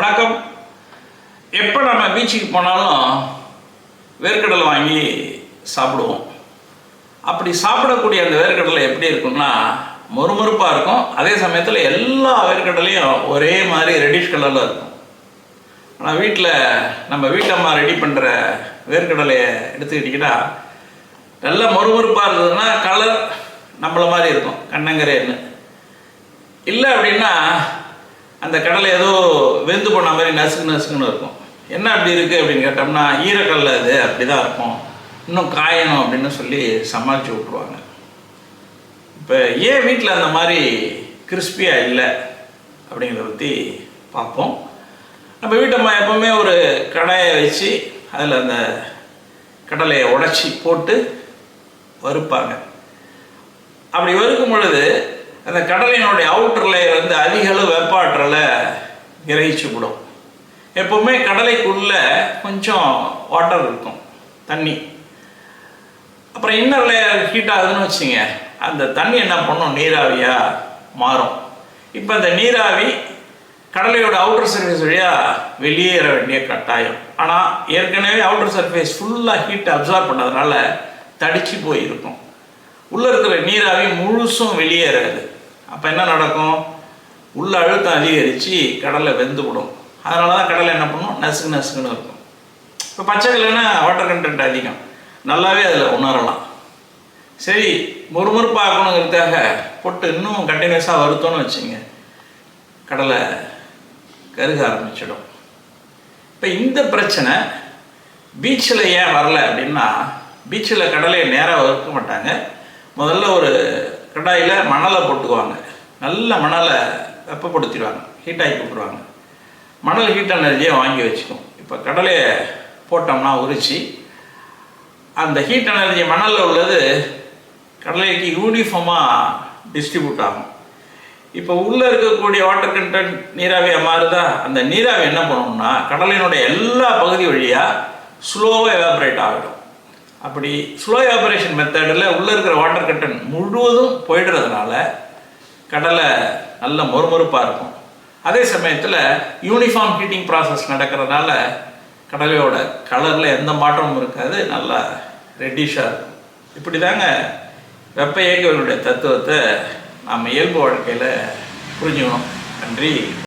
வணக்கம். எப்போ நம்ம பீச்சுக்கு போனாலும் வேர்க்கடலை வாங்கி சாப்பிடுவோம். அப்படி சாப்பிடக்கூடிய அந்த வேர்க்கடலை எப்படி இருக்குன்னா மொறுமொறுப்பாக இருக்கும். அதே சமயத்தில் எல்லா வேர்க்கடலையும் ஒரே மாதிரி ரெடிஷ் கலரில் இருக்கும். ஆனால் நம்ம வீட்டம்மா ரெடி பண்ணுற வேர்க்கடலையை எடுத்துக்கிட்டிங்கன்னா நல்லா மொறுமொறுப்பாக இருந்ததுன்னா கலர் நம்மள மாதிரி இருக்கும், கண்ணங்கரேன்னு. இல்லை அப்படின்னா அந்த கடலை ஏதோ வெந்து போன மாதிரி நசுக்குன்னு இருக்கும். என்ன அப்படி இருக்குது அப்படின்னு கேட்டோம்னா ஈரக்கடலை அது அப்படி தான் இருக்கும், இன்னும் காயணும் அப்படின்னு சொல்லி சமாளித்து விட்ருவாங்க. இப்போ ஏன் வீட்டில் அந்த மாதிரி கிறிஸ்பியாக இல்லை அப்படிங்கிறத பற்றி பார்ப்போம். நம்ம வீட்டம்மா எப்போவுமே ஒரு கடாயை வச்சு அதில் அந்த கடலையை உடச்சி போட்டு வறுப்பாங்க. அப்படி வறுக்கும் பொழுது அந்த கடலையினுடைய அவுட்டர் லேயர் வந்து அதிக அளவு வெப்பாற்றலை கிரகிச்சு விடும். எப்போவுமே கடலைக்குள்ளே கொஞ்சம் வாட்டர் இருக்கும், தண்ணி. அப்புறம் இன்னர் லேயர் ஹீட் ஆகுதுன்னு வச்சுங்க, அந்த தண்ணி என்ன பண்ணும், நீராவியாக மாறும். இப்போ அந்த நீராவி கடலையோட அவுட்டர் சர்ஃபேஸ் வழியாக வெளியேற வேண்டிய கட்டாயம். ஆனால் ஏற்கனவே அவுட்டர் சர்ஃபேஸ் ஃபுல்லாக ஹீட் அப்சார்ப் பண்ணதுனால தடிச்சு போயிருக்கும். உள்ளே இருக்கிற நீராவி முழுசும் வெளியேறாது. அப்போ என்ன நடக்கும், உள்ள அழுத்தம் அதிகரித்து கடலை வெந்து விடும். அதனால தான் கடலை என்ன பண்ணும், நசுக்குன்னு இருக்கும். இப்போ பச்சை கடலைன்னா வாட்டர் கண்டென்ட் அதிகம், நல்லாவே அதில் உணரலாம். சரி, மொறுமொறுப்பாகணுங்கிறதுக்காக போட்டு இன்னும் கண்டினியூஸாக வறுத்தோன்னு வச்சுங்க, கடலை கருக ஆரம்பிச்சிடும். இப்போ இந்த பிரச்சனை பீச்சில் ஏன் வரல அப்படின்னா, பீச்சில் கடலையை நேராக வறுக்க மாட்டாங்க. முதல்ல ஒரு கடாயில் மணலை போட்டுக்குவாங்க, நல்ல மணலை வெப்பப்படுத்திடுவாங்க, ஹீட்டாகி போட்டுருவாங்க. மணல் ஹீட் எனர்ஜியை வாங்கி வச்சுக்கும். இப்போ கடலையை போட்டோம்னா உரித்து அந்த ஹீட் எனர்ஜி மணலில் உள்ளது கடலைக்கு யூனிஃபார்மாக டிஸ்ட்ரிபியூட் ஆகும். இப்போ உள்ளே இருக்கக்கூடிய வாட்டர் கண்டென்ட் நீராவியாக மாறுதா, அந்த நீராவி என்ன பண்ணணும்னா கடலையினுடைய எல்லா பகுதி வழியாக ஸ்லோவாக எவாபரேட் ஆகிடும். அப்படி ஸ்லோ எவாபரேஷன் மெத்தடில் உள்ளே இருக்கிற வாட்டர் கண்டென்ட் முழுவதும் போய்டுறதுனால கடலை நல்ல மொறுமொறுப்பாக இருக்கும். அதே சமயத்தில் யூனிஃபார்ம் ஹீட்டிங் ப்ராசஸ் நடக்கிறதுனால கடலையோட கலரில் எந்த மாற்றமும் இருக்காது, நல்லா ரெட்டிஷாக இருக்கும். இப்படி தாங்க வெப்ப இயக்கவியலுடைய தத்துவத்தை நாம் இயல்பு வாழ்க்கையில் புரிஞ்சுக்கணும். நன்றி.